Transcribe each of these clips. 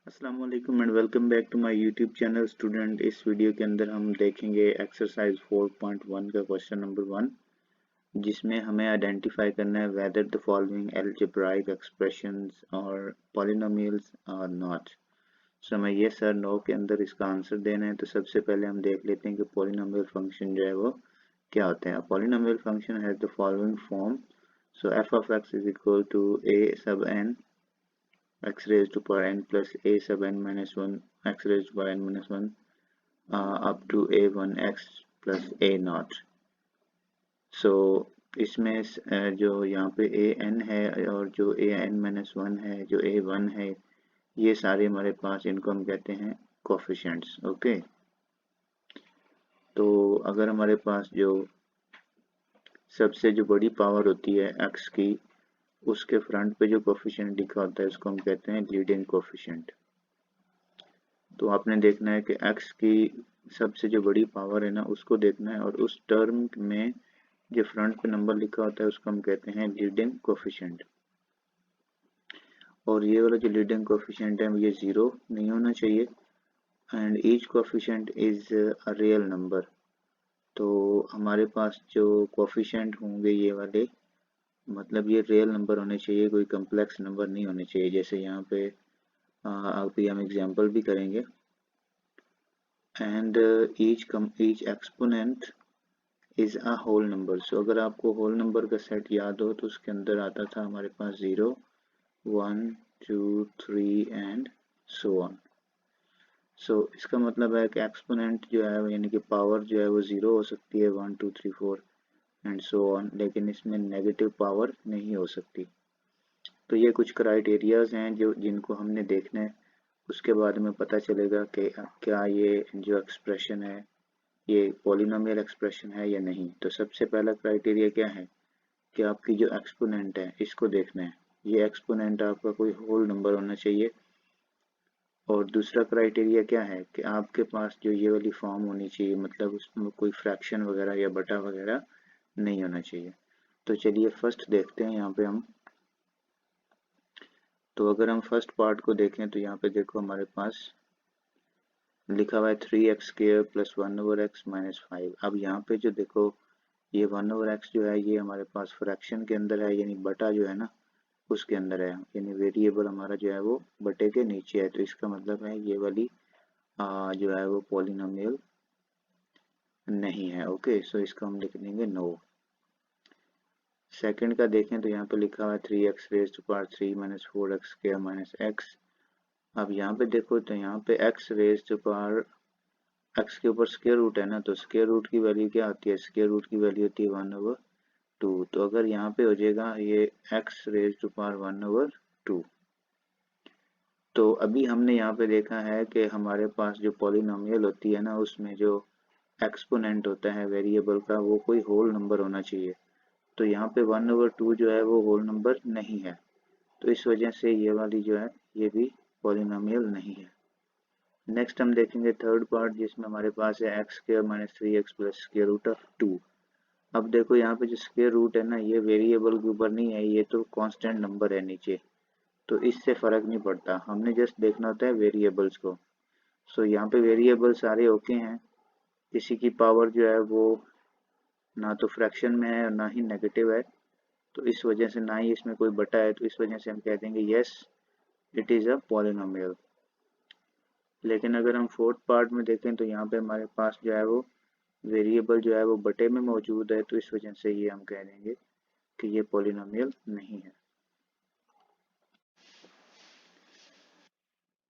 अस्सलाम वालेकुम and welcome back to my YouTube channel student. इस वीडियो के अंदर हम देखेंगे एक्सरसाइज 4.1 का क्वेश्चन नंबर 1, जिसमें हमें आइडेंटिफाई करना है whether the following algebraic expressions और पॉलिनोमियल्स आर नॉट। सो हमें ये सर नो के अंदर इसका आंसर देना है। तो सबसे पहले हम देख लेते हैं कि पॉलिनोमियल फंक्शन जो है वो क्या होते हैं। Polynomial function has the following form. So f of x is equal to a sub n x raised to power n plus a sub n minus 1 x raised to power n minus 1 up to a1x plus a naught. So इसमें जो यहाँ पे a n है और जो a n minus 1 है, जो a 1 है, ये सारे हमारे पास, इनको हम कहते हैं कोफिशिएंट्स। ओके, तो अगर हमारे पास जो सबसे जो बड़ी पावर होती है x की, उसके फ्रंट पे जो कोफिशिएंट लिखा होता है उसको हम कहते हैं लीडिंग कोफिशिएंट। तो आपने देखना है कि x की सबसे जो बड़ी पावर है ना, उसको देखना है, और उस टर्म में जो फ्रंट पे नंबर लिखा होता है उसको हम कहते हैं लीडिंग कोफिशिएंट। और ये वाला जो लीडिंग कोफिशिएंट है ये जीरो नहीं होना चाहिए, and each coefficient is a real number. तो हमारे पास जो कोफिशिएंट होंगे ये वाले, मतलब ये रियल नंबर होने चाहिए, कोई कम्प्लेक्स नंबर नहीं होने चाहिए। जैसे यहाँ पे अभी हम एग्जाम्पल भी करेंगे। And each exponent is a whole number। सो अगर आपको होल नंबर का सेट याद हो तो उसके अंदर आता था हमारे पास 0, 1, 2, 3 एंड सो ऑन। सो इसका मतलब है कि एक्सपोनेंट जो है यानी कि पावर जो है वो 0 हो सकती है, 1, 2, 3, 4 एंड सो ऑन, लेकिन इसमें नेगेटिव पावर नहीं हो सकती। तो ये कुछ क्राइटेरियाज हैं जो जिनको हमने देखना है, उसके बाद में पता चलेगा कि क्या ये जो एक्सप्रेशन है ये पॉलिनोमियल एक्सप्रेशन है या नहीं। तो सबसे पहला क्राइटेरिया क्या है कि आपकी जो एक्सपोनेंट है इसको देखना है, ये एक्सपोनेंट आपका कोई होल नंबर होना चाहिए। और दूसरा क्राइटेरिया क्या है कि आपके पास जो ये वाली फॉर्म होनी चाहिए, मतलब उसमें कोई फ्रैक्शन वगैरह या बटा वगैरह नहीं होना चाहिए। तो चलिए फर्स्ट देखते हैं यहाँ पे हम। तो अगर हम फर्स्ट पार्ट को देखें तो यहाँ पे देखो हमारे पास लिखा हुआ है 3x square plus 1/x minus 5। अब यहाँ पे जो देखो ये 1/x जो है ये हमारे पास फ्रैक्शन के अंदर है, यानी बटा जो है ना उसके अंदर है, यानी वेरिएबल हमारा जो है वो बटे के नीचे है। तो इसका मतलब है ये वाली जो है वो पॉलिनोमियल नहीं है। ओके, सो इसको हम लिख देंगे नो। सेकंड का देखें तो यहाँ पे लिखा हुआ है 3x raise to power 3 minus 4x square minus x। अब यहाँ पे देखो तो यहाँ पे x raise to power x के ऊपर स्क्वायर रूट है ना, तो स्क्वायर रूट की वैल्यू क्या होती है, स्क्वायर रूट की वैल्यू होती है 1/2। तो अगर यहाँ पे हो जाएगा ये x रेज टू पावर 1/2। तो अभी हमने यहाँ पे देखा है कि हमारे पास जो पॉलिनोमियल होती है ना, उसमें जो एक्सपोनेंट होता है वेरिएबल का वो कोई होल नंबर होना चाहिए। तो यहाँ पे 1/2 जो है वो होल नंबर नहीं है, तो इस वजह से ये वाली जो है ये भी पॉलिनोमियल नहीं है। नेक्स्ट हम देखेंगे थर्ड पार्ट, जिसमें हमारे पास है x square minus 3x plus square root of 2। अब देखो यहाँ पे जो स्क्वायर रूट है ना ये वेरिएबल के ऊपर नहीं है, ये तो कांस्टेंट नंबर है नीचे, तो इससे फर्क नहीं पड़ता, हमने जस्ट देखना होता है वेरिएबल्स को। सो यहाँ पे वेरिएबल सारे ओके हैं, किसी की पावर जो है वो ना तो फ्रैक्शन में है और ना ही नेगेटिव है, तो इस वजह से ना ही इसमें कोई बटा है, तो इस वजह से हम कह देंगे yes it is a polynomial. लेकिन अगर हम फोर्थ पार्ट में देखें तो यहाँ पे हमारे पास जो है वो वेरिएबल जो है वो बटे में मौजूद है, तो इस वजह से ये हम कह देंगे कि ये पॉलिनोमियल नहीं है।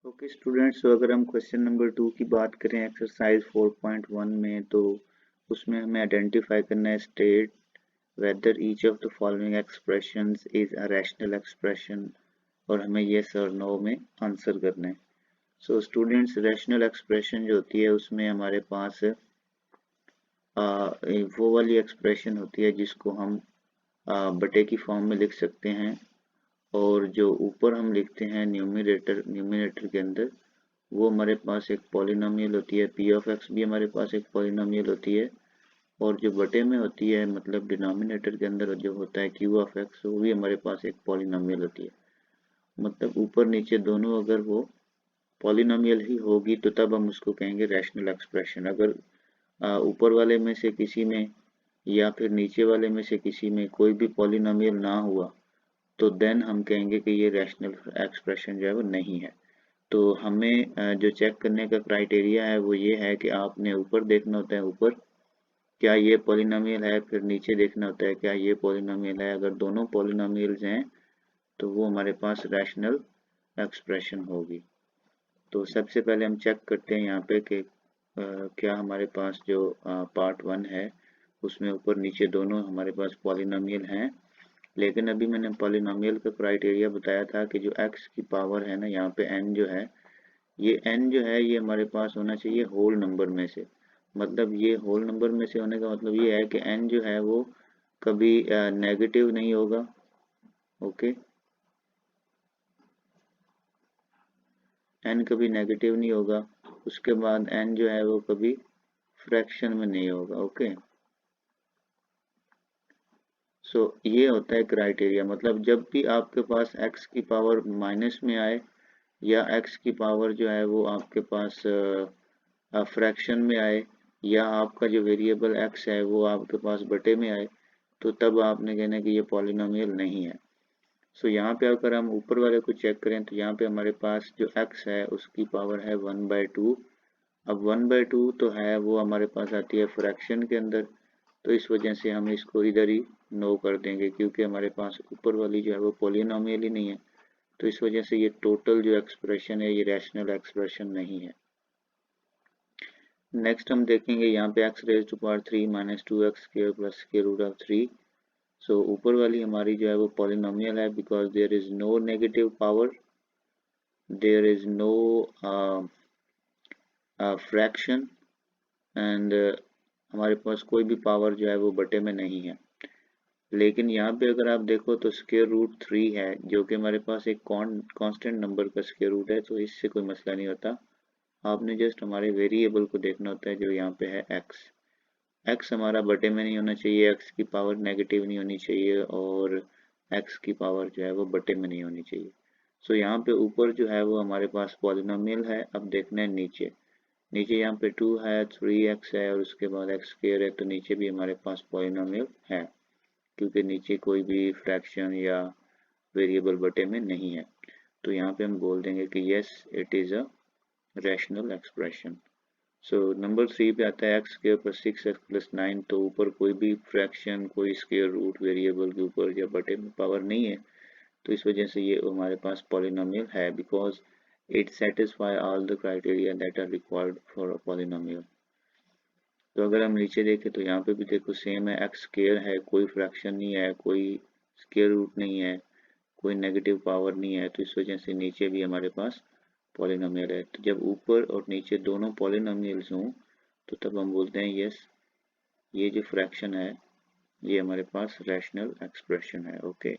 ओके स्टूडेंट्स, तो अगर हम क्वेश्चन नंबर 2 की बात करें एक्सरसाइज 4.1 में, तो उसमें हमें आइडेंटिफाई करना है state whether each of the following expressions is a rational expression, और हमें यस और नो में आंसर करना है। सो स्टूडेंट्स, रैशनल एक्सप्रेशन जो होती है उसमें हमारे पास वो वाली एक्सप्रेशन होती है जिसको हम बटे की फॉर्म में लिख सकते हैं, और जो ऊपर हम लिखते हैं न्यूमिनेटर के अंदर, वो हमारे पास एक पॉलिनोमियल होती है। पी ऑफ एक्स भी हमारे पास एक पॉलिनोमियल होती है, और जो बटे में होती है मतलब डिनोमिनेटर के अंदर जो होता है क्यू ऑफ एक्स, वो भी हमारे पास एक पॉलिनोमियल होती है। मतलब ऊपर नीचे दोनों अगर वो पॉलिनोमियल ही होगी तो तब हम उसको कहेंगे रैशनल एक्सप्रेशन। अगर ऊपर वाले में से किसी में या फिर नीचे वाले में से किसी में कोई भी पॉलिनोमियल ना हुआ तो देन हम कहेंगे कि ये रैशनल एक्सप्रेशन जो है वो नहीं है। तो हमें जो चेक करने का क्राइटेरिया है वो ये है कि आपने ऊपर देखना होता है, ऊपर क्या ये पॉलिनोमियल है, फिर नीचे देखना होता है क्या ये पॉलिनोमियल है। अगर दोनों पॉलिनोमियल्स हैं तो वो हमारे पास रैशनल एक्सप्रेशन होगी। तो सबसे पहले हम चेक करते हैं यहाँ पे कि क्या हमारे पास जो पार्ट 1 है उसमें ऊपर नीचे दोनों हमारे पास पॉलिनोमियल हैं। लेकिन अभी मैंने पॉलिनोमियल का क्राइटेरिया बताया था कि जो x की पावर है ना, यहाँ पे n जो है, ये n जो है ये हमारे पास होना चाहिए होल नंबर में से। मतलब ये होल नंबर में से होने का मतलब ये है कि n जो है वो कभी नेगेटिव नहीं होगा। ओके, n कभी नेगेटिव नहीं होगा। उसके बाद n जो है वो कभी फ्रैक्शन में नहीं होगा। ओके, सो ये होता है क्राइटेरिया। मतलब जब भी आपके पास x की पावर माइनस में आए या x की पावर जो है वो आपके पास फ्रैक्शन में आए या आपका जो वेरिएबल x है वो आपके पास बटे में आए तो तब आपने कहना कि ये पॉलिनोमियल नहीं है। सो यहाँ पे अगर हम ऊपर वाले को चेक करें तो यहाँ पे हमारे पास जो x है उसकी पावर है 1/2। अब 1/2 तो है वो हमारे पास आती है फ्रैक्शन के अंदर, तो इस वजह से हम इसको इधर ही नो कर देंगे क्योंकि हमारे पास ऊपर वाली जो है वो पॉलिनोमियल ही नहीं है। तो इस वजह से ये टोटल जो एक्सप्रेशन है ये रैशनल एक्सप्रेशन नहीं है। नेक्स्ट हम देखेंगे यहाँ पे x raise to power 3 minus 2x square plus square root of 3। So ऊपर वाली हमारी जो है वो पॉलिनोमियल है because there is no negative power, there is no fraction and हमारे पास कोई भी पावर जो है वो बटे में नहीं है। लेकिन यहाँ पे अगर आप देखो तो स्क्वायर रूट 3 है जो कि हमारे पास एक कांस्टेंट नंबर का स्क्वायर रूट है, तो इससे कोई मसला नहीं होता। आपने जस्ट हमारे वेरिएबल को देखना होता है जो यहाँ पे है x हमारा बटे में नहीं होना चाहिए, x की पावर नेगेटिव नहीं होनी चाहिए और x की पावर जो है वो बटे में नहीं होनी चाहिए। सो यहाँ पे ऊपर जो है वो हमारे पास पॉलिनोमियल है। अब देखना है नीचे, नीचे यहाँ पे 2 है, 3x है और उसके बाद x स्क्वायर है, तो नीचे भी हमारे पास पॉलिनोमियल है क्योंकि नीचे कोई भी फ्रैक्शन या वेरिएबल बटे में नहीं है। तो यहाँ पे हम बोल देंगे कि yes it is a rational expression. So number 3 पे आता है x square plus 6x plus 9। तो ऊपर कोई भी फ्रैक्शन, कोई स्क्वायर रूट वेरिएबल के ऊपर या बटे में पावर नहीं है, तो इस वजह से ये हमारे पास पॉलिनोमियल है because it satisfy all the criteria that are required for a polynomial. तो अगर हम नीचे देखें तो यहाँ पे भी देखो सेम है, एक्स स्क्वायर है, कोई फ्रैक्शन नहीं है, कोई स्क्वायर रूट नहीं है, कोई नेगेटिव पावर नहीं है, तो इस वजह से नीचे भी हमारे पास पॉलिनोमियल है। तो जब ऊपर और नीचे दोनों पॉलिनोमियल्स हों तो तब हम बोलते हैं यस ये जो फ्रैक्शन है ये हमारे पास रैशनल एक्सप्रेशन है। ओके,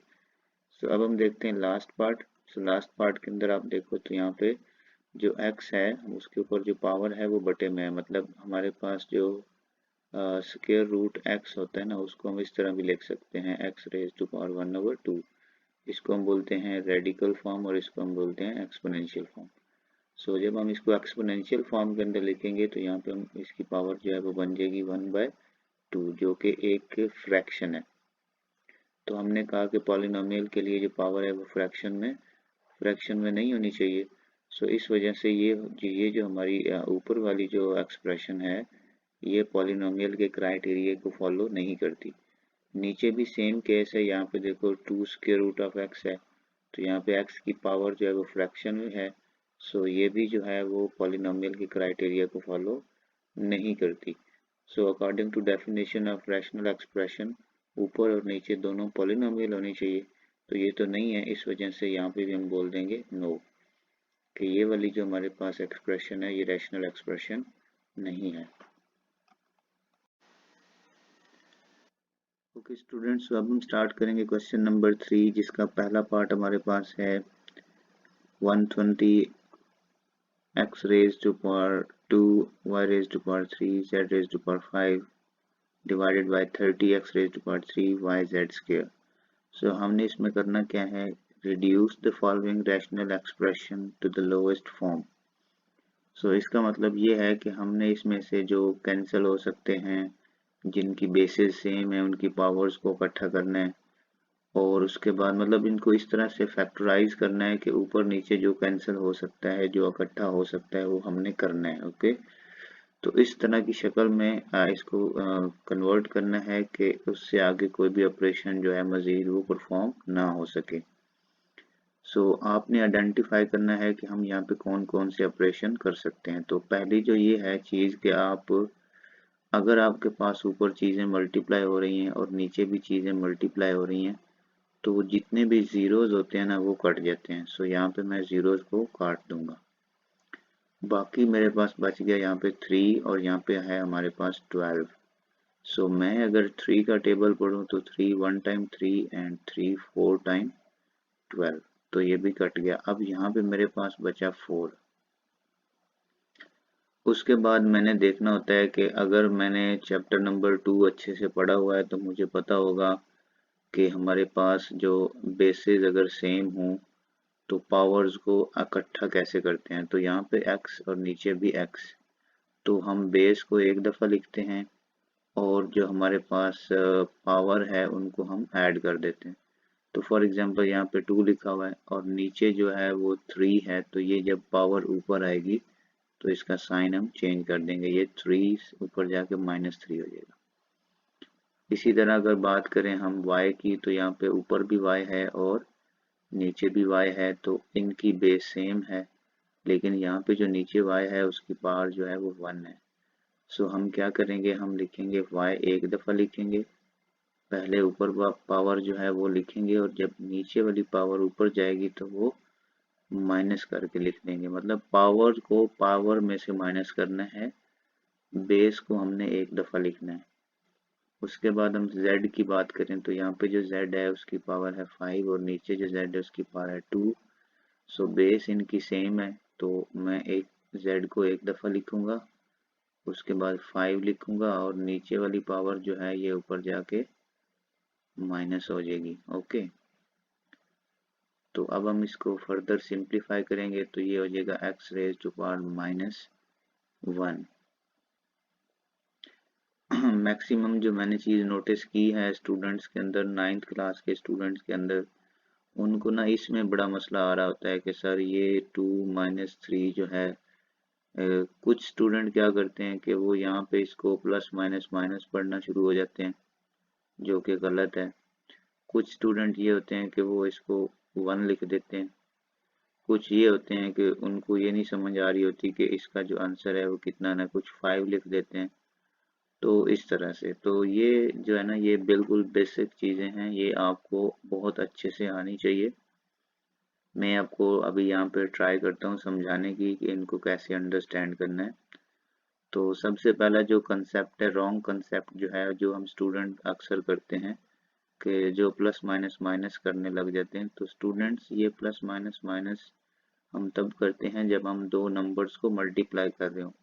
सो अब हम देखते हैं last part. So last part के अंदर आप देखो तो यहाँ पे जो x है उसके ऊपर जो पावर है वो बटे में है। मतलब हमारे पास जो स्क्वायर रूट x होता है ना, उसको हम इस तरह भी लिख सकते हैं x रेज टू पावर 1/2। इसको हम बोलते हैं रेडिकल फॉर्म और इसको हम बोलते हैं एक्सपोनेंशियल फॉर्म। सो जब हम इसको एक्सपोनेंशियल फॉर्म के अंदर लिखेंगे तो यहाँ पे हम इसकी पावर जो है वो बन जाएगी 1/2 जो कि एक फ्रैक्शन है। तो हमने कहा कि पॉलिनोमियल के लिए जो पावर है वो फ्रैक्शन में नहीं होनी चाहिए। सो इस वजह से ये जो हमारी ऊपर वाली जो एक्सप्रेशन है ये पॉलिनोमियल के क्राइटेरिया को फॉलो नहीं करती। नीचे भी सेम केस है, यहाँ पे देखो 2 स्क्वायर रूट ऑफ x है, तो यहाँ पे x की पावर जो है वो फ्रैक्शन में है। सो ये भी जो है वो पॉलिनोमियल के क्राइटेरिया को फॉलो नहीं करती। So according to definition of rational expression ऊपर और नीचे दोनों पॉलिनोमियल होनी चाहिए, तो ये तो नहीं है। इस वजह से यहाँ पे भी हम बोल देंगे नो कि ये वाली जो हमारे पास एक्सप्रेशन है ये रैशनल एक्सप्रेशन नहीं है। ओके स्टूडेंट्स, अब हम स्टार्ट करेंगे क्वेश्चन नंबर 3 जिसका पहला पार्ट हमारे पास है 120 x raise to power 2 y raise to power 3 z raise to power 5 by बाय 30 x raise to power 3 y z square. So हमने इसमें करना क्या है, reduce the following rational expression to the lowest form. So इसका मतलब ये है कि हमने इसमें से जो कैंसिल हो सकते हैं, जिनकी बेसिस सेम है, उनकी पावर्स को इकट्ठा करना है और उसके बाद मतलब इनको इस तरह से फैक्टराइज करना है कि ऊपर नीचे जो कैंसिल हो सकता है, जो इकट्ठा हो सकता है, वो हमने करना है। ओके, तो इस तरह की शक्ल में इसको कन्वर्ट करना है कि उससे आगे कोई भी ऑपरेशन जो है मजीद वो परफॉर्म ना हो सके। सो आपने आइडेंटिफाई करना है कि हम यहाँ पे कौन कौन से ऑपरेशन कर सकते हैं। तो पहली जो ये है चीज़ कि आप, अगर आपके पास ऊपर चीज़ें मल्टीप्लाई हो रही हैं और नीचे भी चीज़ें मल्टीप्लाई हो रही हैं, तो वो जितने भी ज़ीरोज़ होते हैं ना वो कट जाते हैं। सो यहाँ पे मैं ज़ीरोज़ को काट दूंगा, बाकी मेरे पास बच गया यहाँ पे 3 और यहाँ पे है हमारे पास 12। सो मैं अगर 3 का टेबल पढ़ूँ तो 3 1 टाइम 3 एंड 3 4 टाइम 12, तो ये भी कट गया। अब यहाँ पे मेरे पास बचा 4। उसके बाद मैंने देखना होता है कि अगर मैंने चैप्टर नंबर 2 अच्छे से पढ़ा हुआ है तो मुझे पता होगा कि हमारे पास जो बेसिस अगर सेम हों तो पावर्स को इकट्ठा कैसे करते हैं। तो यहाँ पे x और नीचे भी x, तो हम बेस को एक दफ़ा लिखते हैं और जो हमारे पास पावर है उनको हम ऐड कर देते हैं। तो फॉर एग्जांपल यहाँ पे 2 लिखा हुआ है और नीचे जो है वो 3 है, तो ये जब पावर ऊपर आएगी तो इसका साइन हम चेंज कर देंगे, ये 3 ऊपर जाके -3 हो जाएगा। इसी तरह अगर बात करें हम y की, तो यहाँ पे ऊपर भी y है और नीचे भी y है, तो इनकी बेस सेम है, लेकिन यहाँ पे जो नीचे y है उसकी पावर जो है वो 1 है। सो हम क्या करेंगे, हम लिखेंगे y एक दफ़ा लिखेंगे, पहले ऊपर पावर जो है वो लिखेंगे और जब नीचे वाली पावर ऊपर जाएगी तो वो माइनस करके लिख देंगे। मतलब पावर को पावर में से माइनस करना है, बेस को हमने एक दफ़ा लिखना है। उसके बाद हम z की बात करें तो यहाँ पे जो z है उसकी पावर है 5 और नीचे जो z है उसकी पावर है 2। सो बेस इनकी सेम है, तो मैं एक z को एक दफ़ा लिखूंगा, उसके बाद 5 लिखूंगा और नीचे वाली पावर जो है ये ऊपर जाके माइनस हो जाएगी। ओके, तो अब हम इसको फर्दर सिंप्लीफाई करेंगे तो ये हो जाएगा x raise to power -1। Maximum जो मैंने चीज़ नोटिस की है स्टूडेंट्स के अंदर, 9th क्लास के स्टूडेंट्स के अंदर, उनको ना इसमें बड़ा मसला आ रहा होता है कि सर ये 2 -3 जो है, कुछ स्टूडेंट क्या करते हैं कि वो यहाँ पे इसको प्लस माइनस माइनस पढ़ना शुरू हो जाते हैं, जो कि गलत है। कुछ स्टूडेंट ये होते हैं कि वो इसको 1 लिख देते हैं, कुछ ये होते हैं कि उनको ये नहीं समझ आ रही होती कि इसका जो आंसर है वो कितना ना, कुछ 5 लिख देते हैं। तो इस तरह से, तो ये जो है ना ये बिल्कुल बेसिक चीज़ें हैं, ये आपको बहुत अच्छे से आनी चाहिए। मैं आपको अभी यहाँ पे ट्राई करता हूँ समझाने की कि इनको कैसे अंडरस्टैंड करना है। तो सबसे पहला जो कंसेप्ट है, रॉन्ग कंसेप्ट जो है, जो हम स्टूडेंट अक्सर करते हैं कि जो प्लस माइनस माइनस करने लग जाते हैं। तो स्टूडेंट्स ये प्लस माइनस माइनस हम तब करते हैं जब हम दो नंबर्स को मल्टीप्लाई कर रहे हो,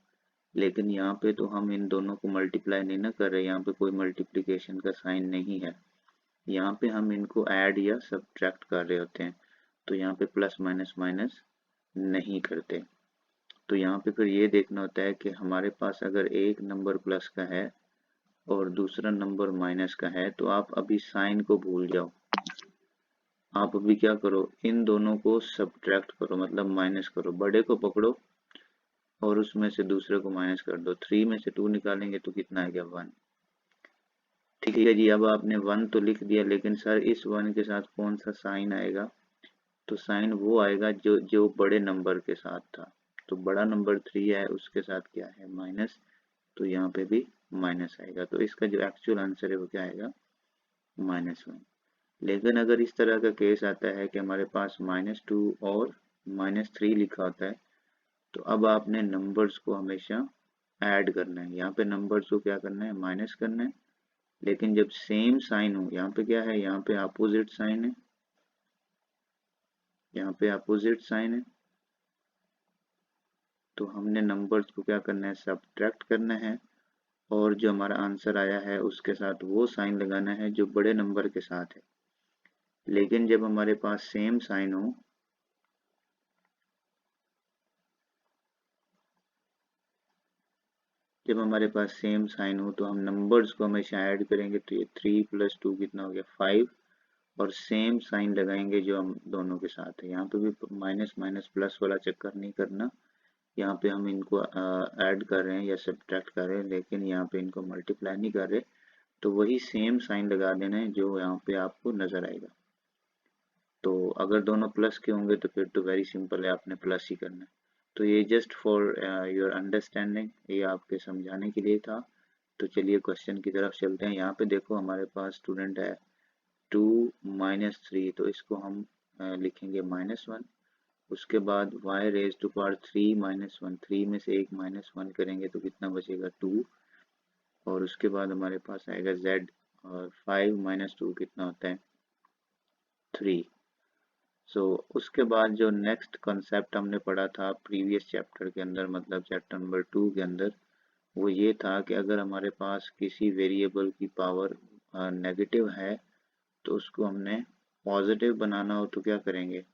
लेकिन यहाँ पे तो हम इन दोनों को मल्टीप्लाई नहीं ना कर रहे, यहाँ पे कोई मल्टीप्लिकेशन का साइन नहीं है, यहाँ पे हम इनको ऐड या सब्ट्रैक्ट कर रहे होते हैं। तो यहाँ पे प्लस माइनस माइनस नहीं करते। तो यहाँ पे फिर ये देखना होता है कि हमारे पास अगर एक नंबर प्लस का है और दूसरा नंबर माइनस का है, तो आप अभी साइन को भूल जाओ, आप अभी क्या करो, इन दोनों को सब्ट्रैक्ट करो, मतलब माइनस करो, बड़े को पकड़ो और उसमें से दूसरे को माइनस कर दो। 3 में से 2 निकालेंगे तो कितना आ गया, 1। ठीक है जी, अब आपने 1 तो लिख दिया, लेकिन सर इस 1 के साथ कौन सा साइन आएगा, तो साइन वो आएगा जो जो बड़े नंबर के साथ था। तो बड़ा नंबर 3 है उसके साथ क्या है, माइनस, तो यहाँ पे भी माइनस आएगा। तो इसका जो एक्चुअल आंसर है वो क्या आएगा, -1। लेकिन अगर इस तरह का केस आता है कि हमारे पास -2 और -3 लिखा होता है, तो अब आपने नंबर्स को हमेशा ऐड करना है। यहाँ पे नंबर्स को क्या करना है, माइनस करना है, लेकिन जब सेम साइन हो, यहाँ पे क्या है, यहाँ पे अपोजिट साइन है, यहाँ पे अपोजिट साइन है, तो हमने नंबर्स को क्या करना है, सब्ट्रैक्ट करना है और जो हमारा आंसर आया है उसके साथ वो साइन लगाना है जो बड़े नंबर के साथ है। लेकिन जब हमारे पास सेम साइन हो, जब हमारे पास सेम साइन हो तो हम नंबर्स को हमेशा ऐड करेंगे, तो ये 3 + 2 कितना हो गया 5, और सेम साइन लगाएंगे जो हम दोनों के साथ है। यहाँ पे भी माइनस माइनस प्लस वाला चक्कर नहीं करना, यहाँ पे हम इनको ऐड कर रहे हैं या सब्ट्रैक्ट कर रहे हैं, लेकिन यहाँ पे इनको मल्टीप्लाई नहीं कर रहे, तो वही सेम साइन लगा देना है जो यहाँ पे आपको नजर आएगा। तो अगर दोनों प्लस के होंगे तो फिर तो वेरी सिंपल है, आपने प्लस ही करना है। तो ये जस्ट फॉर योर अंडरस्टैंडिंग, ये आपके समझाने के लिए था। तो चलिए क्वेश्चन की तरफ चलते हैं। यहाँ पे देखो हमारे पास स्टूडेंट है 2 - 3, तो इसको हम लिखेंगे -1। उसके बाद y⁻³ -1, 3 में से एक -1 करेंगे तो कितना बचेगा 2, और उसके बाद हमारे पास आएगा z, और 5 - 2 कितना होता है 3। सो उसके बाद जो नेक्स्ट कॉन्सेप्ट हमने पढ़ा था प्रीवियस चैप्टर के अंदर, मतलब चैप्टर नंबर 2 के अंदर, वो ये था कि अगर हमारे पास किसी वेरिएबल की पावर नेगेटिव है तो उसको हमने पॉजिटिव बनाना हो तो क्या करेंगे,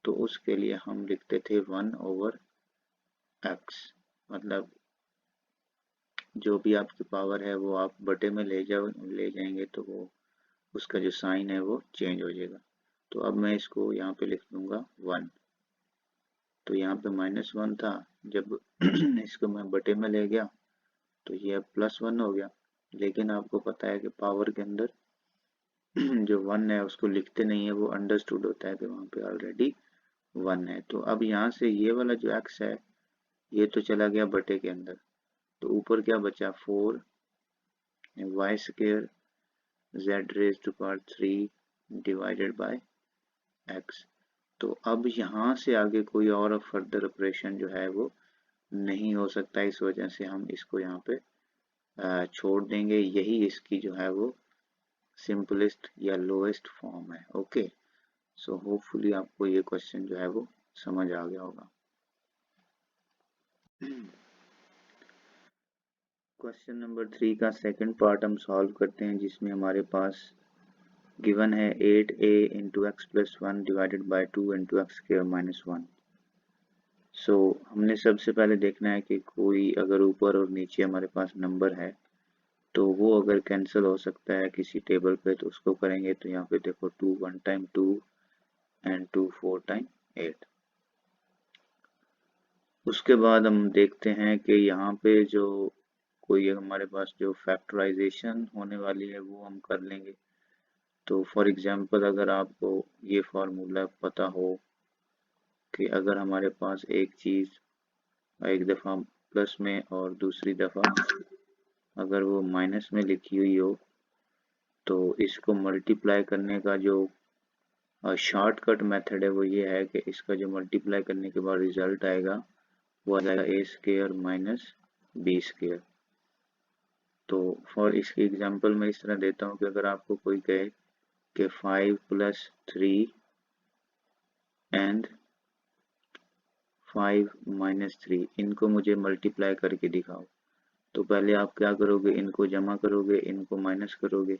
तो उसके लिए हम लिखते थे 1/x, मतलब जो भी आपकी पावर है वो आप बटे में ले जाएंगे तो वो उसका जो साइन है वो चेंज हो जाएगा। तो अब मैं इसको यहाँ पे लिख दूंगा 1। तो यहाँ पे -1 था, जब इसको मैं बटे में ले गया तो ये अब +1 हो गया। लेकिन आपको पता है कि पावर के अंदर जो 1 है उसको लिखते नहीं है, वो अंडरस्टूड होता है कि वहाँ पे ऑलरेडी 1 है। तो अब यहाँ से ये वाला जो x है ये तो चला गया बटे के अंदर, तो ऊपर क्या बचा 4 y² z⁻³ divided by x। तो अब यहाँ से आगे कोई और फर्दर ऑपरेशन जो है वो नहीं हो सकता, इस वजह से हम इसको यहाँ पे छोड़ देंगे। यही इसकी जो है वो सिंपलेस्ट या लोएस्ट फॉर्म है। ओके, सो होपफुली आपको ये क्वेश्चन जो है वो समझ आ गया होगा। क्वेश्चन नंबर 3 का सेकंड पार्ट हम सॉल्व करते हैं, जिसमें हमारे पास गिवन है 8a × x + 1 divided by 2 × x² - 1। सो हमने सबसे पहले देखना है कि कोई अगर ऊपर और नीचे हमारे पास नंबर है तो वो अगर कैंसिल हो सकता है किसी टेबल पे तो उसको करेंगे। तो यहाँ पे देखो 2 1 टाइम 2 एंड 2 4 टाइम 8। उसके बाद हम देखते हैं कि यहाँ पे जो कोई हमारे पास जो फैक्टराइजेशन होने वाली है वो हम कर लेंगे। तो फॉर एग्जांपल अगर आपको ये फार्मूला पता हो कि अगर हमारे पास एक चीज़ एक दफ़ा प्लस में और दूसरी दफ़ा अगर वो माइनस में लिखी हुई हो, तो इसको मल्टीप्लाई करने का जो शॉर्टकट मेथड है वो ये है कि इसका जो मल्टीप्लाई करने के बाद रिजल्ट आएगा वो आ जाएगा a² - b²। तो फॉर इसकी एग्जांपल मैं इस तरह देता हूँ कि अगर आपको कोई कहे कि 5 + 3 एंड 5 - 3 इनको मुझे मल्टीप्लाई करके दिखाओ, तो पहले आप क्या करोगे, इनको जमा करोगे, इनको माइनस करोगे,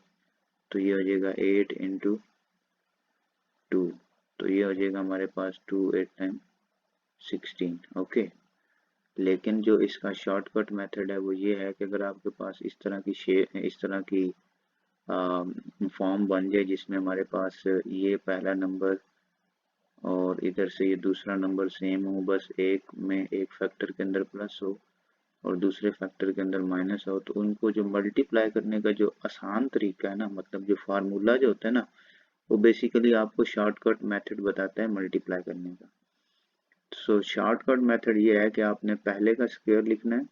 तो ये हो जाएगा 8 × 2, तो ये हो जाएगा हमारे पास 2 8 टाइम 16। ओके, लेकिन जो इसका शॉर्टकट मेथड है वो ये है कि अगर आपके पास इस तरह की फॉर्म बन जाए जिसमें हमारे पास ये पहला नंबर और इधर से ये दूसरा नंबर सेम हो, बस एक में एक फैक्टर के अंदर प्लस हो और दूसरे फैक्टर के अंदर माइनस हो, तो उनको जो मल्टीप्लाई करने का जो आसान तरीका है ना, मतलब जो फार्मूला जो होता है ना, वो बेसिकली आपको शॉर्टकट मेथड बताता है मल्टीप्लाई करने का। सो शॉर्टकट मेथड ये है कि आपने पहले का स्क्वायर लिखना है,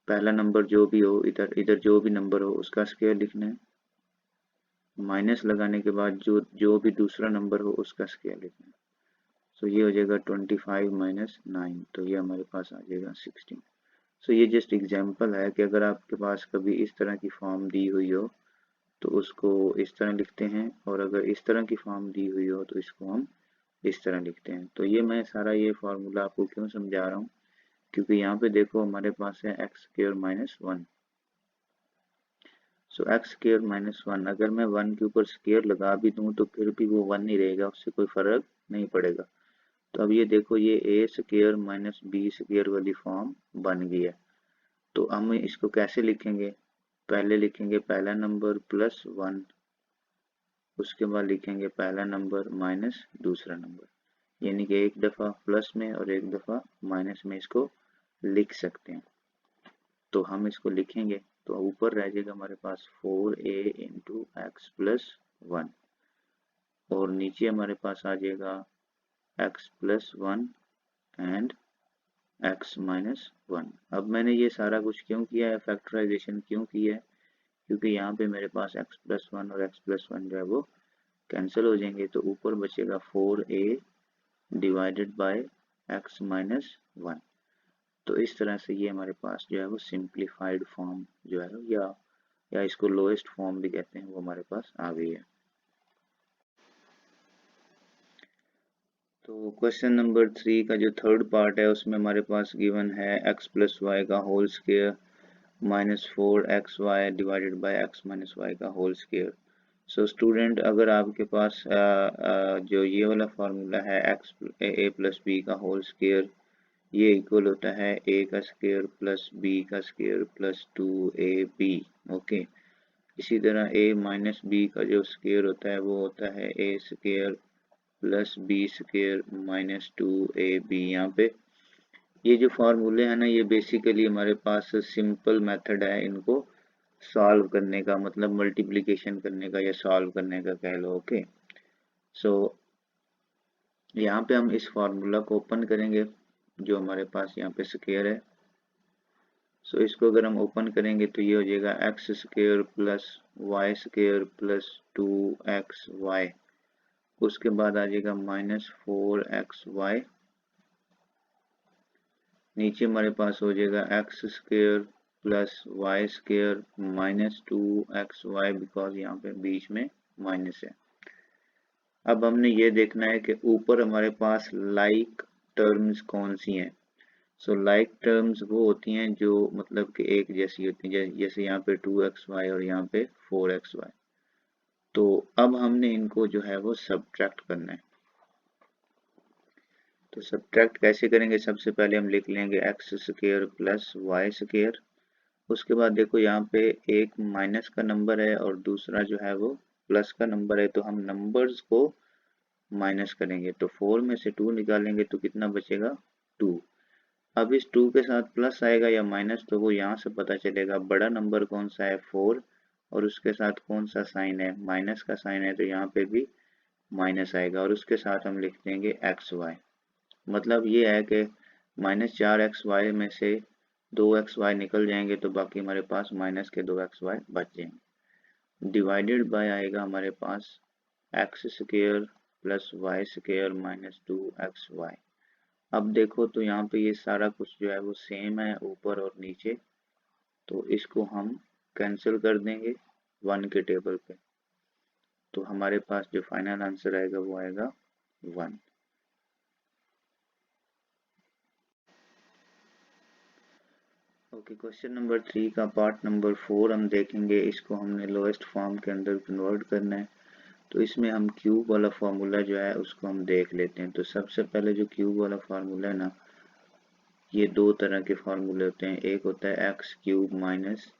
पहला नंबर जो भी हो, इधर जो भी नंबर हो उसका स्क्वायर लिखना है, माइनस लगाने के बाद जो भी दूसरा नंबर हो उसका स्क्वायर लिखना है। सो ये हो जाएगा 25 - 9, तो ये हमारे पास आ जाएगा 16। सो ये जस्ट एग्जांपल है कि अगर आपके पास कभी इस तरह की फॉर्म दी हुई हो तो उसको इस तरह लिखते हैं, और अगर इस तरह की फॉर्म दी हुई हो तो इसको हम इस तरह लिखते हैं। तो ये मैं सारा ये फार्मूला आपको क्यों समझा रहा हूँ, क्योंकि यहाँ पे देखो हमारे पास है x² - 1। सो x² - 1, अगर मैं 1 के ऊपर स्क्वायर लगा भी दूँ तो फिर भी वो 1 ही रहेगा, उससे कोई फर्क नहीं पड़ेगा। तो अब ये देखो ये a² - b² वाली फॉर्म बन गई है। तो हम इसको कैसे लिखेंगे, पहले लिखेंगे पहला नंबर प्लस 1, उसके बाद लिखेंगे पहला नंबर माइनस दूसरा नंबर, यानी कि एक दफ़ा प्लस में और एक दफ़ा माइनस में इसको लिख सकते हैं। तो हम इसको लिखेंगे तो ऊपर रह जाएगा हमारे पास 4a इंटू एक्स प्लस 1, और नीचे हमारे पास आ जाएगा x plus 1 and x minus 1। अब मैंने ये सारा कुछ क्यों किया है, फैक्टराइजेशन क्यों किया है, क्योंकि यहाँ पे मेरे पास x प्लस 1 और x प्लस 1 जो है वो कैंसिल हो जाएंगे, तो ऊपर बचेगा 4a divided by x minus 1। तो इस तरह से ये हमारे पास जो है वो सिंप्लीफाइड फॉर्म जो है या इसको लोएस्ट फॉर्म भी कहते हैं, वो हमारे पास आ गई है। तो क्वेश्चन नंबर 3 का जो थर्ड पार्ट है उसमें हमारे पास गिवन है x प्लस वाई का whole square minus 4xy divided by x minus Y का होल स्क्वायर। सो स्टूडेंट, अगर आपके पास जो ये वाला फार्मूला है a प्लस बी का होल स्क्वायर, ये इक्वल होता है a का स्क्वायर प्लस b का स्क्वायर प्लस 2ab। ओके, इसी तरह a माइनस b का जो स्क्वायर होता है वो होता है a square plus B square minus 2ab। यहाँ पे ये जो फार्मूले हैं ना, ये बेसिकली हमारे पास सिंपल मेथड है इनको सॉल्व करने का, मतलब मल्टीप्लिकेशन करने का या सॉल्व करने का कह लो। ओके, सो यहाँ पे हम इस फार्मूला को ओपन करेंगे जो हमारे पास यहाँ पे स्क्वायर है। सो इसको अगर हम ओपन करेंगे तो ये हो जाएगा x square plus Y square plus 2xy, उसके बाद आ जाएगा माइनस 4xy, नीचे हमारे पास हो जाएगा x square plus Y square minus 2xy, because यहाँ पे बीच में माइनस है। अब हमने ये देखना है कि ऊपर हमारे पास लाइक टर्म्स कौन सी हैं। सो लाइक टर्म्स वो होती हैं जो मतलब कि एक जैसी होती हैं, जैसे यहाँ पे 2xy और यहाँ पे 4xy। तो अब हमने इनको जो है वो सब्ट्रैक्ट करना है। तो सब्ट्रैक्ट कैसे करेंगे, सबसे पहले हम लिख लेंगे X square plus Y square, उसके बाद देखो यहाँ पे एक माइनस का नंबर है और दूसरा जो है वो प्लस का नंबर है, तो हम नंबर्स को माइनस करेंगे, तो 4 में से 2 निकालेंगे तो कितना बचेगा 2। अब इस 2 के साथ प्लस आएगा या माइनस, तो वो यहाँ से पता चलेगा बड़ा नंबर कौन सा है 4, और उसके साथ कौन सा साइन है, माइनस का साइन है, तो यहाँ पे भी माइनस आएगा, और उसके साथ हम लिख देंगे एक्स वाई। मतलब ये है कि -4xy में से 2xy निकल जाएंगे, तो बाकी हमारे पास माइनस के 2xy बच जाएंगे। डिवाइडेड बाय आएगा हमारे पास x square plus Y square minus 2xy। अब देखो तो यहाँ पे ये सारा कुछ जो है वो सेम है ऊपर और नीचे, तो इसको हम कैंसिल कर देंगे 1 के टेबल पे, तो हमारे पास जो फाइनल आंसर आएगा वो आएगा 1। ओके, क्वेश्चन नंबर 3 का पार्ट नंबर 4 हम देखेंगे। इसको हमने लोएस्ट फॉर्म के अंदर कन्वर्ट करना है, तो इसमें हम क्यूब वाला फार्मूला जो है उसको हम देख लेते हैं। तो सबसे पहले जो क्यूब वाला फार्मूला है ना, ये दो तरह के फार्मूले होते हैं, एक होता है X cube minus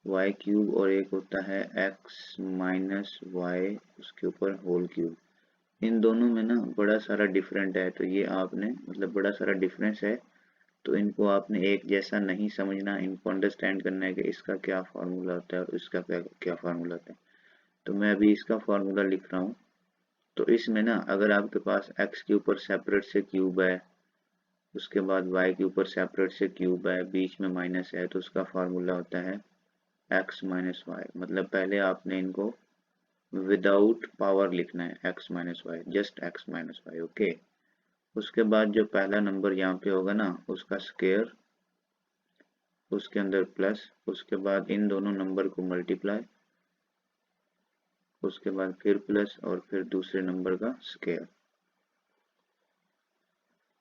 Y cube और एक होता है एक्स माइनस वाई उसके ऊपर होल क्यूब। इन दोनों में ना बड़ा सारा डिफरेंट है, तो ये आपने मतलब बड़ा सारा डिफरेंस है, तो इनको आपने एक जैसा नहीं समझना, इनको अंडरस्टैंड करना है कि इसका क्या फार्मूला होता है और इसका क्या फार्मूला होता है। तो मैं अभी इसका फार्मूला लिख रहा हूँ। तो इसमें ना अगर आपके पास x के ऊपर सेपरेट से क्यूब है, उसके बाद y के ऊपर सेपरेट से क्यूब है, बीच में माइनस है, तो उसका फार्मूला होता है x माइनस वाई। मतलब पहले आपने इनको विदाउट पावर लिखना है, x minus Y, just x minus Y. Okay, उसके बाद जो पहला नंबर यहाँ पे होगा ना उसका स्क्वायर, उसके अंदर प्लस, उसके बाद इन दोनों नंबर को मल्टीप्लाई, उसके बाद फिर प्लस और फिर दूसरे नंबर का स्क्वायर।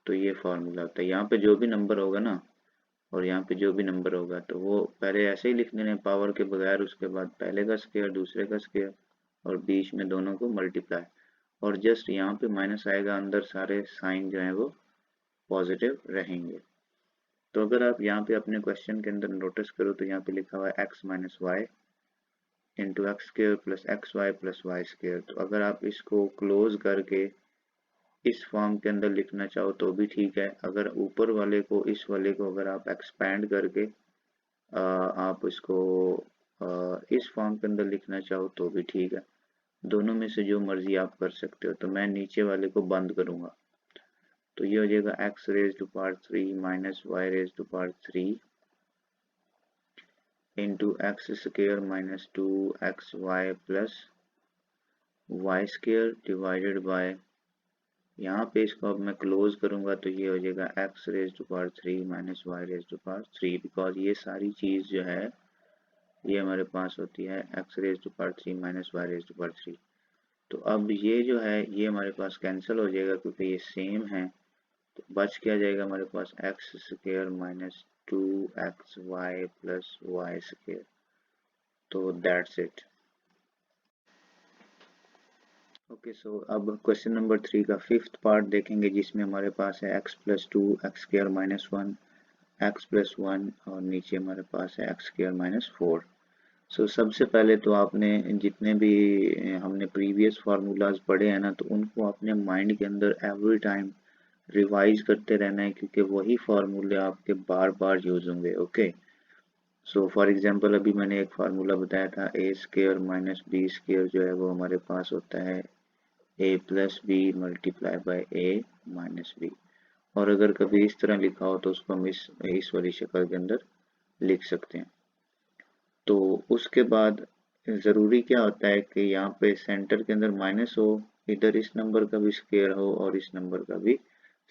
तो ये फॉर्मूला होता है। यहाँ पे जो भी नंबर होगा ना और यहाँ पे जो भी नंबर होगा तो वो पहले ऐसे ही लिख देने पावर के बगैर, उसके बाद पहले का स्क्वायर दूसरे का स्क्वायर और बीच में दोनों को मल्टीप्लाई, और जस्ट यहाँ पे माइनस आएगा, अंदर सारे साइन जो है वो पॉजिटिव रहेंगे। तो अगर आप यहाँ पे अपने क्वेश्चन के अंदर नोटिस करो तो यहाँ पे लिखा हुआ है X minus Y into X square plus X Y plus Y square. तो अगर आप इसको क्लोज करके इस फॉर्म के अंदर लिखना चाहो तो भी ठीक है, अगर ऊपर वाले को इस वाले को अगर आप एक्सपैंड करके आप इसको इस फॉर्म के अंदर लिखना चाहो तो भी ठीक है। दोनों में से जो मर्जी आप कर सकते हो। तो मैं नीचे वाले को बंद करूंगा, तो ये हो जाएगा X raise to power 3 minus Y raise to power 3 into X square minus 2xy plus Y square divided by, यहाँ पे इसको अब मैं क्लोज करूंगा तो ये हो जाएगा X raise to power 3 minus Y raise to power 3, because ये सारी चीज जो है ये हमारे पास होती है X raise to power 3 minus Y raise to power 3। तो अब ये जो है ये हमारे पास कैंसिल हो जाएगा क्योंकि ये सेम है। तो बच क्या जाएगा हमारे पास x square minus 2xy plus Y square. तो दैट्स इट। ओके, सो अब क्वेश्चन नंबर 3 का फिफ्थ पार्ट देखेंगे जिसमें हमारे पास है x plus 2 x square minus 1 x plus 1 और नीचे हमारे पास है एक्स स्क्र माइनस 4। सो सबसे पहले तो आपने जितने भी हमने प्रीवियस फार्मूलाज पढ़े हैं ना, तो उनको अपने माइंड के अंदर एवरी टाइम रिवाइज करते रहना है क्योंकि वही फार्मूले आपके बार बार यूज होंगे। ओके, सो फॉर एग्जांपल अभी मैंने एक फार्मूला बताया था a square minus b square जो है वो हमारे पास होता है a plus b multiply by a minus b. और अगर कभी इस तरह लिखा हो तो उसको हम इस वाली शक्ल के अंदर लिख सकते हैं। तो उसके बाद ज़रूरी क्या होता है कि यहाँ पे सेंटर के अंदर माइनस हो, इधर इस नंबर का भी स्क्वायर हो और इस नंबर का भी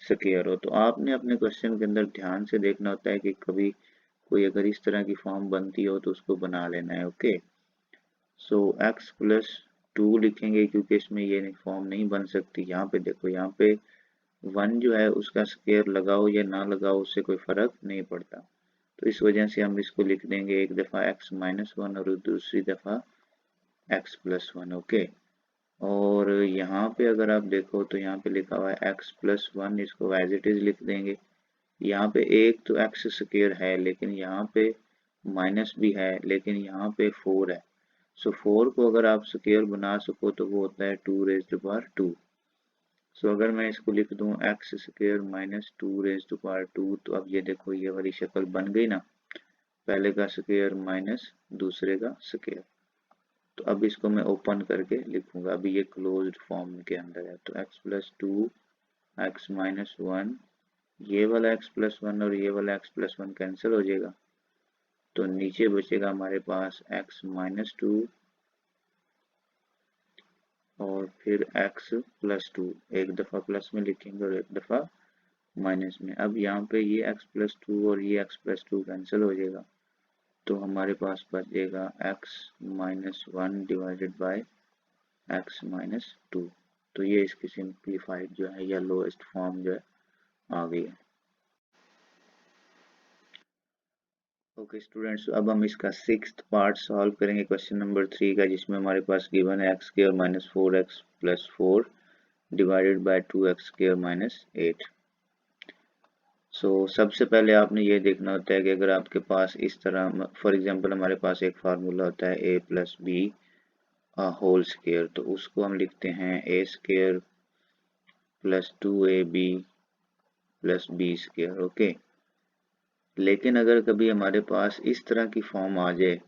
स्क्वायर हो। तो आपने अपने क्वेश्चन के अंदर ध्यान से देखना होता है कि कभी कोई अगर इस तरह की फॉर्म बनती हो तो उसको बना लेना है। ओके, सो एक्स प्लस 2 लिखेंगे क्योंकि इसमें ये फॉर्म नहीं बन सकती। यहाँ पे देखो, यहाँ पे 1 जो है उसका स्क्वायर लगाओ या ना लगाओ उससे कोई फर्क नहीं पड़ता। तो इस वजह से हम इसको लिख देंगे एक दफ़ा एक्स माइनस 1 और दूसरी दफ़ा एक्स प्लस 1। ओके, और यहाँ पे अगर आप देखो तो यहाँ पे लिखा हुआ है एक्स प्लस 1, इसको एज इट इज़ लिख देंगे। यहाँ पे एक तो एक्स स्क्वायर है लेकिन यहाँ पे माइनस भी है लेकिन यहाँ पे 4 है। सो 4 को अगर आप स्क्वायर बना सको तो वो होता है 2 रेज टू पावर 2। सो अगर मैं इसको लिख दूँ X square minus 2 raise to power 2, तो अब ये देखो ये वाली शक्ल बन गई ना, पहले का स्क्वायर माइनस दूसरे का स्क्वायर। तो अब इसको मैं ओपन करके लिखूंगा, अभी ये क्लोज्ड फॉर्म के अंदर है। तो x प्लस 2 एक्स माइनस 1, ये वाला x प्लस 1 और ये वाला x प्लस 1 कैंसिल हो जाएगा। तो नीचे बचेगा हमारे पास x माइनस 2 और फिर x प्लस 2, एक दफ़ा प्लस में लिखेंगे और एक दफ़ा माइनस में। अब यहाँ पे ये x प्लस 2 और ये x प्लस 2 कैंसिल हो जाएगा, तो हमारे पास बचेगा x minus 1 divided by x minus 2। तो ये इसकी सिंप्लीफाइड जो है या लोएस्ट फॉर्म जो है आ गई है। ओके स्टूडेंट्स, अब हम इसका सिक्स्थ पार्ट सॉल्व करेंगे क्वेश्चन नंबर 3 का, जिसमें हमारे पास गिवन है x square minus 4x plus 4 divided by 2x square minus 8। सो सबसे पहले आपने ये देखना होता है कि अगर आपके पास इस तरह फॉर एग्जांपल हमारे पास एक फार्मूला होता है a plus b whole square, तो उसको हम लिखते हैं a square plus 2ab plus B square. Okay, लेकिन अगर कभी हमारे पास इस तरह की फॉर्म आ जाए,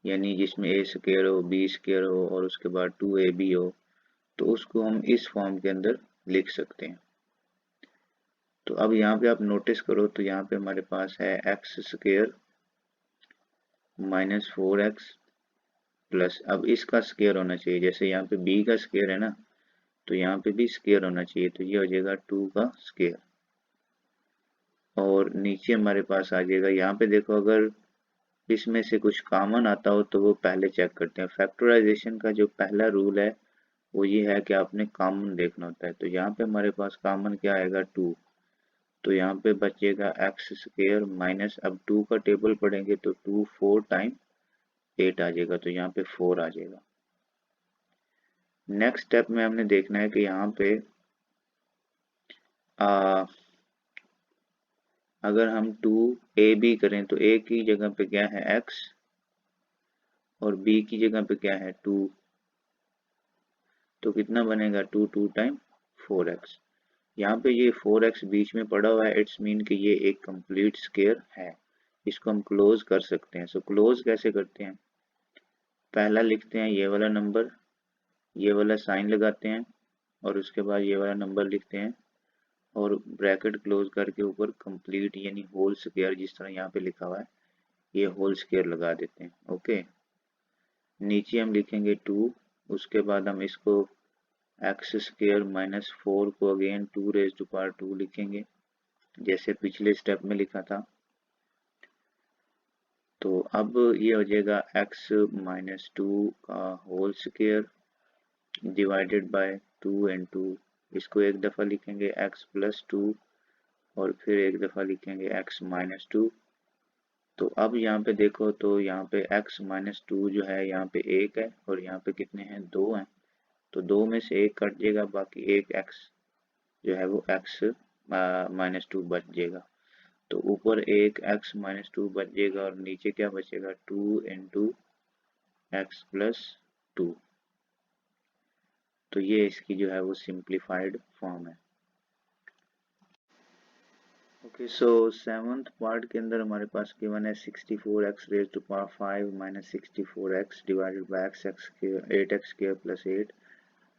यानी जिसमें ए स्क्वायर हो बी स्क्वायर हो और उसके बाद 2ab हो, तो उसको हम इस फॉर्म के अंदर लिख सकते हैं। तो अब यहाँ पे आप नोटिस करो तो यहाँ पे हमारे पास है x square minus 4x plus, अब इसका स्क्वायर होना चाहिए, जैसे यहाँ पे b का स्क्वायर है ना, तो यहाँ पे भी स्क्वायर होना चाहिए, तो ये हो जाएगा 2 का स्क्वायर। और नीचे हमारे पास आ जाएगा, यहाँ पे देखो अगर इसमें से कुछ कॉमन आता हो तो वो पहले चेक करते हैं। फैक्टराइजेशन का जो पहला रूल है वो ये है कि आपने कॉमन देखना होता है। तो यहाँ पे हमारे पास कॉमन क्या आएगा 2, तो यहाँ पे बचेगा एक्स स्क्वायर माइनस, अब 2 का टेबल पढ़ेंगे तो 2 4 टाइम 8 आ जाएगा, तो यहाँ पे 4 आ जाएगा। नेक्स्ट स्टेप में हमने देखना है कि यहाँ पे अगर हम 2ab करें तो a की जगह पे क्या है x और b की जगह पे क्या है 2, तो कितना बनेगा 2 टाइम 4x। यहाँ पे ये 4x बीच में पड़ा हुआ है, इट्स मीन कि ये एक कंप्लीट स्क्वायर है, इसको हम क्लोज कर सकते हैं। सो क्लोज कैसे करते हैं, पहला लिखते हैं ये वाला नंबर, ये वाला साइन लगाते हैं और उसके बाद ये वाला नंबर लिखते हैं और ब्रैकेट क्लोज करके ऊपर कंप्लीट यानी होल स्क्वायर जिस तरह यहाँ पे लिखा हुआ है ये होल स्क्वायर लगा देते हैं। ओके, नीचे हम लिखेंगे 2, उसके बाद हम इसको एक्स स्क्वायर माइनस 4 को अगेन 2 रेज टू पावर 2 लिखेंगे जैसे पिछले स्टेप में लिखा था। तो अब ये हो जाएगा x माइनस 2 का whole square divided by 2 and 2, इसको एक दफ़ा लिखेंगे x प्लस 2 और फिर एक दफ़ा लिखेंगे x माइनस 2। तो अब यहाँ पे देखो तो यहाँ पे x माइनस 2 जो है यहाँ पे 1 है और यहाँ पे कितने हैं 2 हैं, तो 2 में से 1 कट जाएगा, बाकी एक x जो है वो x माइनस 2 बच जाएगा। तो ऊपर एक x माइनस 2 बच जाएगा और नीचे क्या बचेगा 2 इंटू एक्स प्लस 2। तो ये इसकी जो है वो सिंप्लीफाइड फॉर्म है। ओके, सो सेवंथ पार्ट के अंदर हमारे पास गिवन है 64x raise to power 5 minus 64x divided by x 8x square plus 8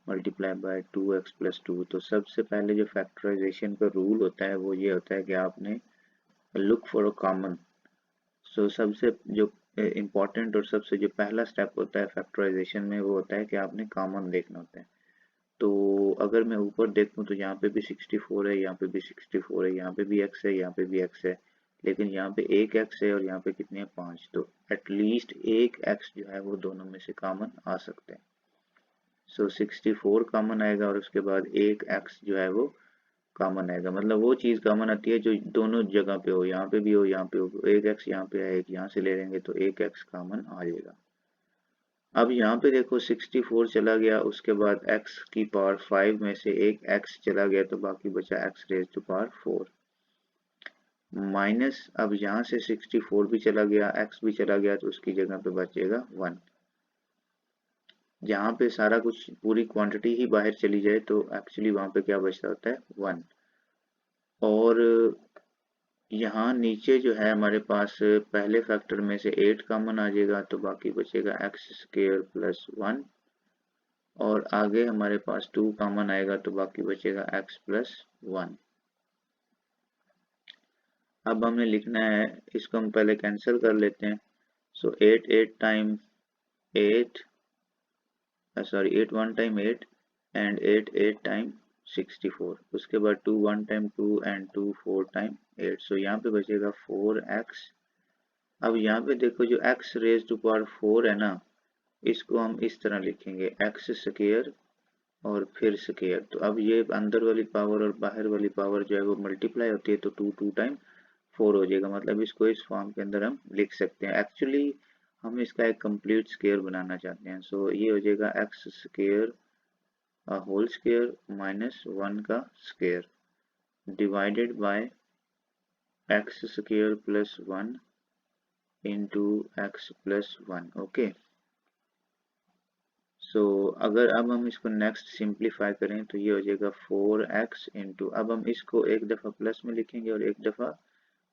multiply by 2x plus 2। तो सबसे पहले जो फैक्टराइजेशन का रूल होता है वो ये होता है कि आपने लुक फॉर अ कॉमन। सो सबसे जो इम्पोर्टेंट और सबसे जो पहला स्टेप होता है फैक्टराइजेशन में वो होता है कि आपने कॉमन देखना होता है। तो अगर मैं ऊपर देखूं तो यहाँ पे भी 64 है, यहाँ पे भी 64 है, यहाँ पे भी x है, यहाँ पे भी x है, लेकिन यहाँ पे एक x है और यहाँ पे कितने हैं 5, तो एटलीस्ट एक x जो है वो दोनों में से कॉमन आ सकते हैं। सो 64 कॉमन आएगा और उसके बाद एक x जो है वो कॉमन आएगा, मतलब वो चीज़ कॉमन आती है जो दोनों जगह पे हो, यहाँ पे भी हो यहाँ पे हो, एक x यहाँ पे है एक यहाँ से ले लेंगे तो एक x कॉमन आ जाएगा। अब यहाँ पे देखो 64 चला गया, उसके बाद x की पावर 5 में से एक x चला गया तो बाकी बचा x raise to power 4 minus, अब यहाँ से 64 भी चला गया x भी चला गया तो उसकी जगह पे बचेगा 1। जहाँ पे सारा कुछ पूरी क्वांटिटी ही बाहर चली जाए तो एक्चुअली वहाँ पे क्या बचता होता है 1। और यहाँ नीचे जो है हमारे पास पहले फैक्टर में से 8 कॉमन आ जाएगा तो बाकी बचेगा एक्स स्क्वायर प्लस 1 और आगे हमारे पास 2 कॉमन आएगा तो बाकी बचेगा x प्लस 1। अब हमें लिखना है, इसको हम पहले कैंसिल कर लेते हैं। सो 8 time 8 sorry 8 1 time 8 and 8 time 64, उसके बाद 2 1 टाइम 2 एंड 2 4 टाइम 8, सो यहाँ पे बचेगा 4x। अब यहाँ पे देखो जो x रेज टू पावर 4 है ना, इसको हम इस तरह लिखेंगे x स्क्वायर और फिर स्क्वायर। तो अब ये अंदर वाली पावर और बाहर वाली पावर जो है वो मल्टीप्लाई होती है तो 2 टाइम 4 हो जाएगा, मतलब इसको इस फॉर्म के अंदर हम लिख सकते हैं। एक्चुअली हम इसका एक कंप्लीट स्क्वायर बनाना चाहते हैं, सो ये हो जाएगा x square whole square minus 1 का square divided by x square plus 1 into x plus 1। Okay, so अगर अब हम इसको नेक्स्ट सिंप्लीफाई करें तो ये हो जाएगा 4x इंटू, अब हम इसको एक दफ़ा प्लस में लिखेंगे और एक दफ़ा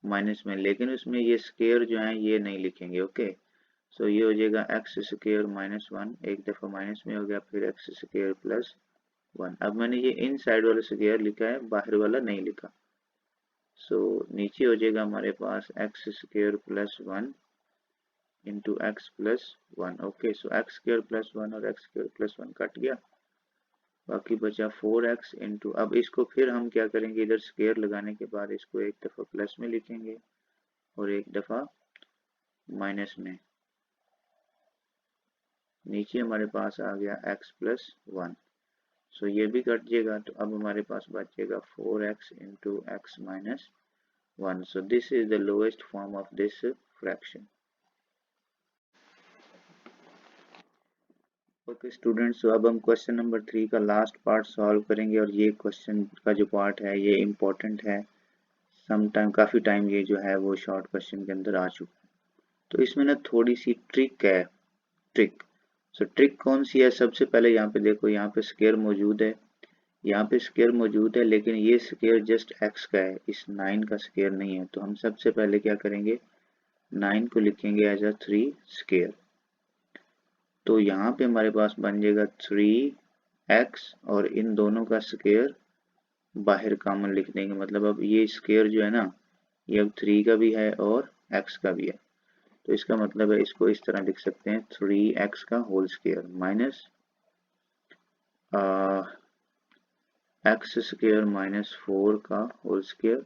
माइनस में, लेकिन उसमें ये स्क्वायर जो है ये नहीं लिखेंगे। ओके, सो ये हो जाएगा एक्स स्क्वायर माइनस 1, एक दफ़ा माइनस में हो गया, फिर एक्स स्क्वायर प्लस 1। अब मैंने ये इन साइड वाला स्क्वायर लिखा है, बाहर वाला नहीं लिखा। सो नीचे हो जाएगा हमारे पास x square plus 1 into x plus 1। Okay, so x square plus 1 और एक्स स्क्वायर प्लस 1 कट गया, बाकी बचा 4x इंटू, अब इसको फिर हम क्या करेंगे, इधर स्क्वायर लगाने के बाद इसको एक दफ़ा प्लस में लिखेंगे और एक दफ़ा माइनस में। नीचे हमारे पास आ गया x प्लस 1, सो ये भी कट जाएगा तो अब हमारे पास बचेगा 4x into x minus 1। So this is the lowest form of this fraction. Okay students, तो अब हम क्वेश्चन नंबर 3 का लास्ट पार्ट सॉल्व करेंगे और ये क्वेश्चन का जो पार्ट है ये इम्पोर्टेंट है। सम टाइम, काफ़ी टाइम ये जो है वो शॉर्ट क्वेश्चन के अंदर आ चुका है। तो इसमें ना थोड़ी सी ट्रिक है, ट्रिक। सो ट्रिक कौन सी है? सबसे पहले यहाँ पे देखो, यहाँ पे स्क्वायर मौजूद है, यहाँ पे स्क्वायर मौजूद है, लेकिन ये स्क्वायर जस्ट एक्स का है, इस 9 का स्क्वायर नहीं है। तो हम सबसे पहले क्या करेंगे, 9 को लिखेंगे एज अ 3 स्क्वायर। तो यहाँ पे हमारे पास बन जाएगा 3x, और इन दोनों का स्क्वायर बाहर कॉमन लिख देंगे। मतलब अब ये स्क्वायर जो है ना, ये अब 3 का भी है और x का भी है। तो इसका मतलब है इसको इस तरह लिख सकते हैं, 3x का whole square minus X square minus 4 का whole square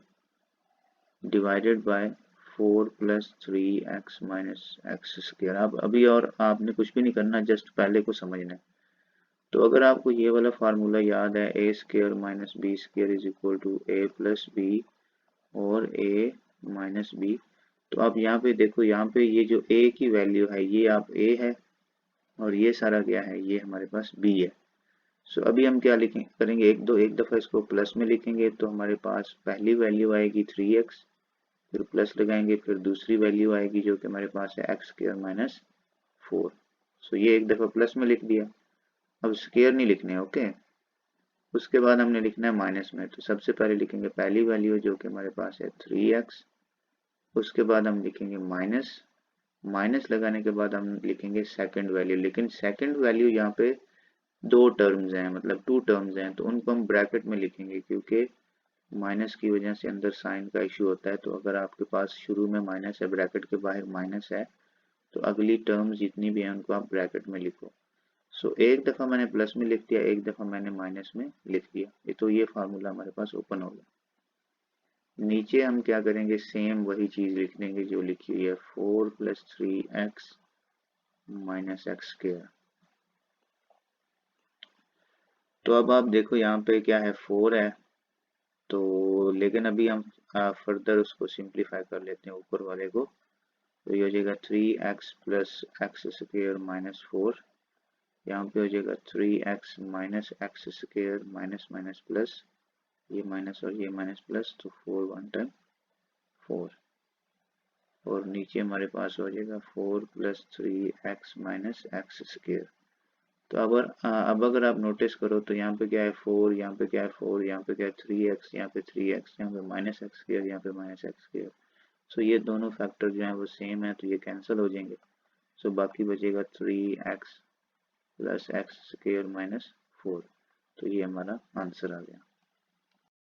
divided by 4 plus 3x minus X square. अब अभी और आपने कुछ भी नहीं करना, जस्ट पहले को समझना है। तो अगर आपको ये वाला फार्मूला याद है, a square minus b square is equal to a plus b और ए माइनस बी। तो आप यहाँ पे देखो, यहाँ पे ये जो a की वैल्यू है ये आप a है, और ये सारा क्या है, ये हमारे पास b है। सो अभी हम क्या लिखेंगे, करेंगे एक दफ़ा इसको प्लस में लिखेंगे, तो हमारे पास पहली वैल्यू आएगी 3x, फिर प्लस लगाएंगे, फिर दूसरी वैल्यू आएगी जो कि हमारे पास है एक्स स्क्वायर माइनस 4। सो ये एक दफ़ा प्लस में लिख दिया। अब स्क्वायर नहीं लिखने, ओके। उसके बाद हमने लिखना है माइनस में। तो सबसे पहले लिखेंगे पहली वैल्यू जो कि हमारे पास है 3x, उसके बाद हम लिखेंगे माइनस, माइनस लगाने के बाद हम लिखेंगे सेकंड वैल्यू। लेकिन सेकंड वैल्यू यहाँ पे दो टर्म्स हैं, मतलब टू टर्म्स हैं, तो उनको हम ब्रैकेट में लिखेंगे, क्योंकि माइनस की वजह से अंदर साइन का इशू होता है। तो अगर आपके पास शुरू में माइनस है, ब्रैकेट के बाहर माइनस है, तो अगली टर्म्स जितनी भी हैं उनको आप ब्रैकेट में लिखो। सो एक दफ़ा मैंने प्लस में लिख दिया, एक दफ़ा मैंने माइनस में लिख दिया, ये तो ये फार्मूला हमारे पास ओपन हो गया। नीचे हम क्या करेंगे, सेम वही चीज़ लिख देंगे जो लिखी हुई है, 4 plus 3x minus X square. तो अब आप देखो यहाँ पे क्या है, 4 है, तो लेकिन अभी हम फर्दर उसको सिंप्लीफाई कर लेते हैं ऊपर वाले को। तो ये हो जाएगा 3x plus x square minus 4, यहाँ पे हो जाएगा 3x minus X square minus minus plus, ये माइनस और ये माइनस प्लस, तो 4 1 टाइम 4, और नीचे हमारे पास हो जाएगा 4 plus 3x minus X square. तो अब अगर आप नोटिस करो तो यहाँ पे क्या है 4, यहाँ पे क्या है 4, यहाँ पे क्या है 3x, यहाँ पे 3x, यहाँ पे माइनस एक्स स्क्वायर, यहाँ पे माइनस एक्स स्क्वायर। सो ये दोनों फैक्टर जो है वो सेम है, तो ये कैंसिल हो जाएंगे। सो बाकी बचेगा 3x plus x square minus 4। तो ये हमारा आंसर आ गया।